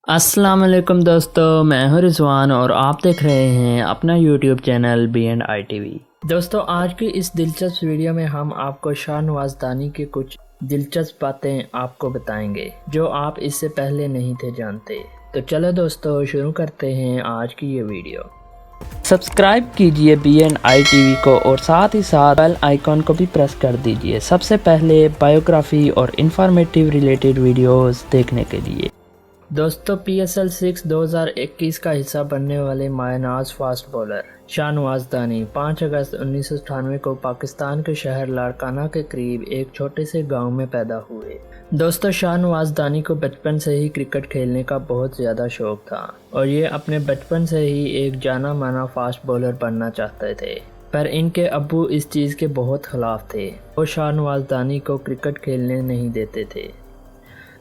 अस्सलाम वालेकुम दोस्तों, मैं हूं रिजवान और आप देख रहे हैं अपना यूट्यूब चैनल B&I TV। दोस्तों, आज की इस दिलचस्प वीडियो में हम आपको शाहनवाज दानी की कुछ दिलचस्प बातें आपको बताएंगे जो आप इससे पहले नहीं थे जानते। तो चलो दोस्तों, शुरू करते हैं आज की ये वीडियो। सब्सक्राइब कीजिए B&I TV को और साथ ही साथ बेल आइकॉन को भी प्रेस कर दीजिए सबसे पहले बायोग्राफी और इंफॉर्मेटिव रिलेटेड वीडियोस देखने के लिए। दोस्तों, PSL 6 2021 का हिस्सा बनने वाले मायनाज फास्ट बॉलर शाहनवाज दानी 5 अगस्त 1998 को पाकिस्तान के शहर लाड़काना के करीब एक छोटे से गांव में पैदा हुए। दोस्तों, शाहनवाज दानी को बचपन से ही क्रिकेट खेलने का बहुत ज़्यादा शौक था और ये अपने बचपन से ही एक जाना माना फास्ट बॉलर बनना चाहते थे, पर इनके अब्बू इस चीज़ के बहुत खिलाफ थे। वो शाहनवाज दानी को क्रिकेट खेलने नहीं देते थे।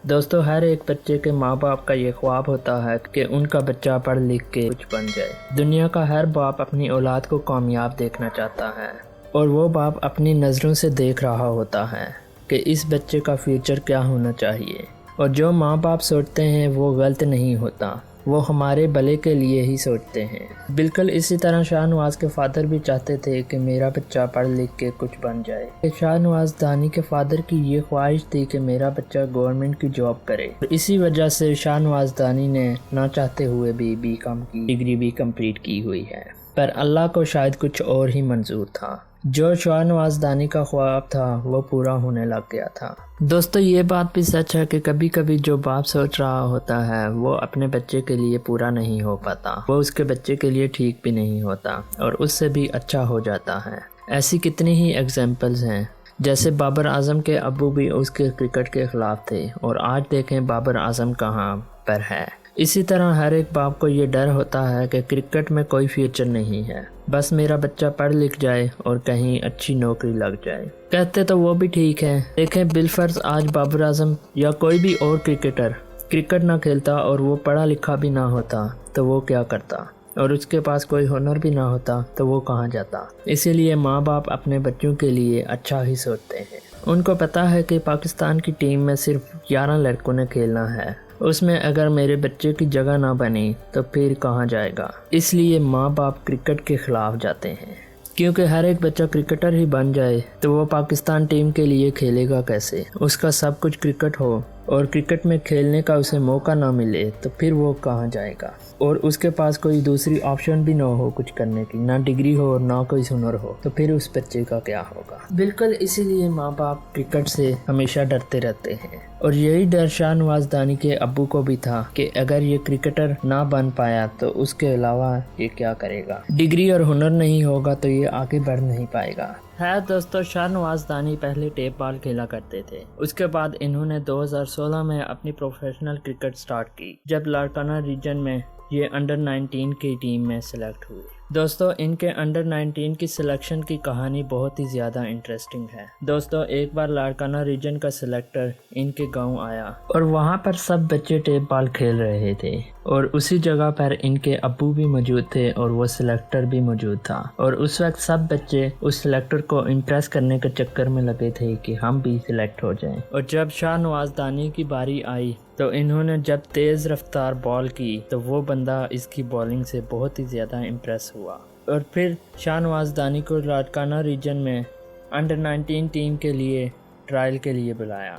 दोस्तों, हर एक बच्चे के माँ बाप का ये ख्वाब होता है कि उनका बच्चा पढ़ लिख के कुछ बन जाए। दुनिया का हर बाप अपनी औलाद को कामयाब देखना चाहता है और वो बाप अपनी नज़रों से देख रहा होता है कि इस बच्चे का फ्यूचर क्या होना चाहिए। और जो माँ बाप सोचते हैं वो गलत नहीं होता, वो हमारे भले के लिए ही सोचते हैं। बिल्कुल इसी तरह शाहनवाज के फादर भी चाहते थे कि मेरा बच्चा पढ़ लिख के कुछ बन जाए। शाहनवाज दानी के फादर की ये ख्वाहिश थी कि मेरा बच्चा गवर्नमेंट की जॉब करे। इसी वजह से शाहनवाज दानी ने ना चाहते हुए भी B.Com की डिग्री भी कंप्लीट की हुई है, पर अल्लाह को शायद कुछ और ही मंजूर था। जो शाहनवाज दानी का ख्वाब था वो पूरा होने लग गया था। दोस्तों, ये बात भी सच है कि कभी कभी जो बाप सोच रहा होता है वो अपने बच्चे के लिए पूरा नहीं हो पाता, वो उसके बच्चे के लिए ठीक भी नहीं होता और उससे भी अच्छा हो जाता है। ऐसी कितनी ही एग्जाम्पल्स हैं, जैसे बाबर आजम के अब्बू भी उसके क्रिकेट के खिलाफ थे और आज देखें बाबर आजम कहाँ पर है। इसी तरह हर एक बाप को ये डर होता है कि क्रिकेट में कोई फ्यूचर नहीं है, बस मेरा बच्चा पढ़ लिख जाए और कहीं अच्छी नौकरी लग जाए। कहते तो वो भी ठीक है। देखें, बिलफर्ज आज बाबर आजम या कोई भी और क्रिकेटर क्रिकेट ना खेलता और वो पढ़ा लिखा भी ना होता तो वो क्या करता, और उसके पास कोई हुनर भी ना होता तो वो कहाँ जाता। इसीलिए माँ बाप अपने बच्चों के लिए अच्छा ही सोचते हैं। उनको पता है कि पाकिस्तान की टीम में सिर्फ 11 लड़कों ने खेलना है, उसमें अगर मेरे बच्चे की जगह ना बनी तो फिर कहाँ जाएगा। इसलिए माँ बाप क्रिकेट के खिलाफ जाते हैं, क्योंकि हर एक बच्चा क्रिकेटर ही बन जाए तो वो पाकिस्तान टीम के लिए खेलेगा कैसे। उसका सब कुछ क्रिकेट हो और क्रिकेट में खेलने का उसे मौका ना मिले तो फिर वो कहाँ जाएगा, और उसके पास कोई दूसरी ऑप्शन भी ना हो कुछ करने की, ना डिग्री हो और ना कोई हुनर हो, तो फिर उस बच्चे का क्या होगा। बिल्कुल इसीलिए माँ बाप क्रिकेट से हमेशा डरते रहते हैं और यही डर शाहनवाज दानी के अब्बू को भी था कि अगर ये क्रिकेटर ना बन पाया तो उसके अलावा ये क्या करेगा। डिग्री और हुनर नहीं होगा तो ये आगे बढ़ नहीं पाएगा। है दोस्तों, शाहनवाज दानी पहले टेप बॉल खेला करते थे। उसके बाद इन्होंने 2016 में अपनी प्रोफेशनल क्रिकेट स्टार्ट की, जब लाड़काना रीजन में ये अंडर 19 की टीम में सिलेक्ट हुए। दोस्तों, इनके अंडर 19 की सिलेक्शन की कहानी बहुत ही ज़्यादा इंटरेस्टिंग है। दोस्तों, एक बार लाड़काना रीजन का सिलेक्टर इनके गांव आया और वहां पर सब बच्चे टेप बॉल खेल रहे थे और उसी जगह पर इनके अब्बू भी मौजूद थे और वो सिलेक्टर भी मौजूद था। और उस वक्त सब बच्चे उस सिलेक्टर को इम्प्रेस करने के चक्कर में लगे थे कि हम भी सिलेक्ट हो जाएं। और जब शाहनवाज दानी की बारी आई तो इन्होंने जब तेज़ रफ्तार बॉल की तो वो बंदा इसकी बॉलिंग से बहुत ही ज़्यादा इम्प्रेस हुआ और फिर शाहनवाज दानी को लाड़काना रीजन में अंडर 19 टीम के लिए ट्रायल के लिए बुलाया।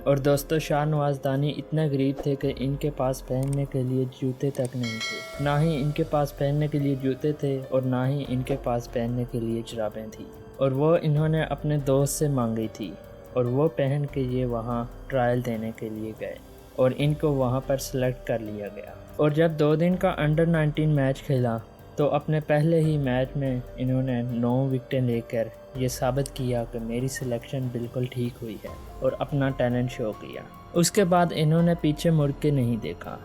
और दोस्तों, शाहनवाज दानी इतने गरीब थे कि इनके पास पहनने के लिए जूते तक नहीं थे। ना ही इनके पास पहनने के लिए जूते थे और ना ही इनके पास पहनने के लिए जुराबें थी, और वो इन्होंने अपने दोस्त से मांगी थी और वो पहन के ये वहाँ ट्रायल देने के लिए गए और इनको वहाँ पर सिलेक्ट कर लिया गया। और जब 2 दिन का अंडर 19 मैच खेला तो अपने पहले ही मैच में इन्होंने 9 विकेटें लेकर ये साबित किया कि मेरी सिलेक्शन बिल्कुल ठीक हुई है और अपना टैलेंट शो किया। उसके बाद इन्होंने पीछे मुड़ के नहीं देखा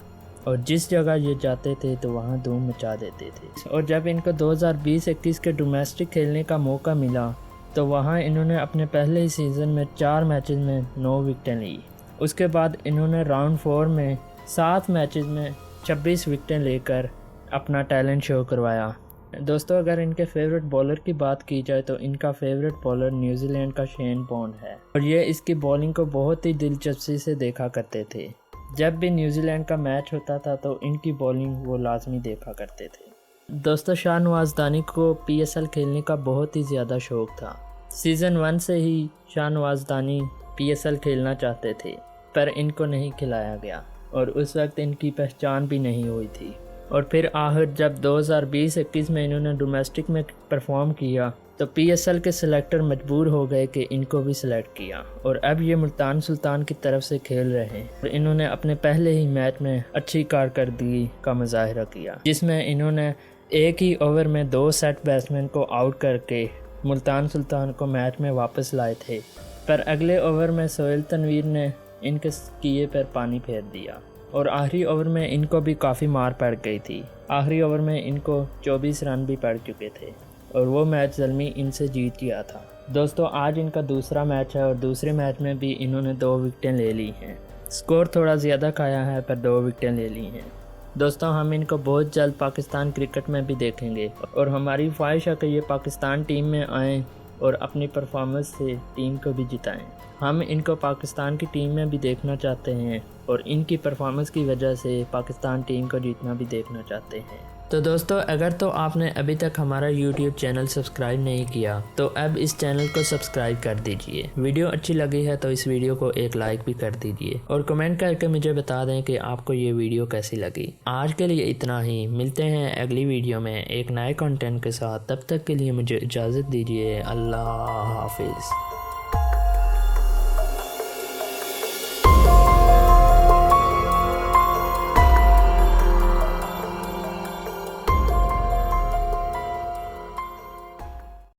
और जिस जगह ये जाते थे तो वहाँ धूम मचा देते थे। और जब इनको 2020-21 के डोमेस्टिक खेलने का मौका मिला तो वहाँ इन्होंने अपने पहले ही सीज़न में 4 मैचेस में 9 विकेटें ली। उसके बाद इन्होंने राउंड 4 में 7 मैचेस में 26 विकेटें लेकर अपना टैलेंट शो करवाया। दोस्तों, अगर इनके फेवरेट बॉलर की बात की जाए तो इनका फेवरेट बॉलर न्यूजीलैंड का शेन बॉन्ड है और ये इसकी बॉलिंग को बहुत ही दिलचस्पी से देखा करते थे। जब भी न्यूजीलैंड का मैच होता था तो इनकी बॉलिंग वो लाजमी देखा करते थे। दोस्तों, शाहनवाज दानी को PSL खेलने का बहुत ही ज़्यादा शौक़ था। सीज़न 1 से ही शाहनवाज दानी PSL खेलना चाहते थे, पर इनको नहीं खिलाया गया और उस वक्त इनकी पहचान भी नहीं हुई थी। और फिर आखिर जब 2020-21 में इन्होंने डोमेस्टिक में परफॉर्म किया तो PSL के सिलेक्टर मजबूर हो गए कि इनको भी सिलेक्ट किया और अब ये मुल्तान सुल्तान की तरफ से खेल रहे हैं। और इन्होंने अपने पहले ही मैच में अच्छी कारकर्दगी का मुजाहिरा किया, जिसमें इन्होंने एक ही ओवर में 2 सेट बैट्समैन को आउट करके मुल्तान सुल्तान को मैच में वापस लाए थे। पर अगले ओवर में सोहेल तनवीर ने इनके किए पर पानी फेर दिया और आखिरी ओवर में इनको भी काफ़ी मार पड़ गई थी। आखिरी ओवर में इनको 24 रन भी पड़ चुके थे और वो मैच ज़ल्मी इनसे जीत गया था। दोस्तों, आज इनका दूसरा मैच है और दूसरे मैच में भी इन्होंने 2 विकेटें ले ली हैं। स्कोर थोड़ा ज़्यादा खाया है पर 2 विकेटें ले ली हैं। दोस्तों, हम इनको बहुत जल्द पाकिस्तान क्रिकेट में भी देखेंगे और हमारी ख्वाहिश है कि ये पाकिस्तान टीम में आएँ और अपनी परफॉर्मेंस से टीम को भी जिताएं। हम इनको पाकिस्तान की टीम में भी देखना चाहते हैं और इनकी परफॉर्मेंस की वजह से पाकिस्तान टीम को जीतना भी देखना चाहते हैं। तो दोस्तों, अगर तो आपने अभी तक हमारा YouTube चैनल सब्सक्राइब नहीं किया तो अब इस चैनल को सब्सक्राइब कर दीजिए। वीडियो अच्छी लगी है तो इस वीडियो को एक लाइक भी कर दीजिए और कमेंट करके मुझे बता दें कि आपको ये वीडियो कैसी लगी। आज के लिए इतना ही, मिलते हैं अगली वीडियो में एक नए कंटेंट के साथ। तब तक के लिए मुझे इजाज़त दीजिए। अल्लाह हाफिज़।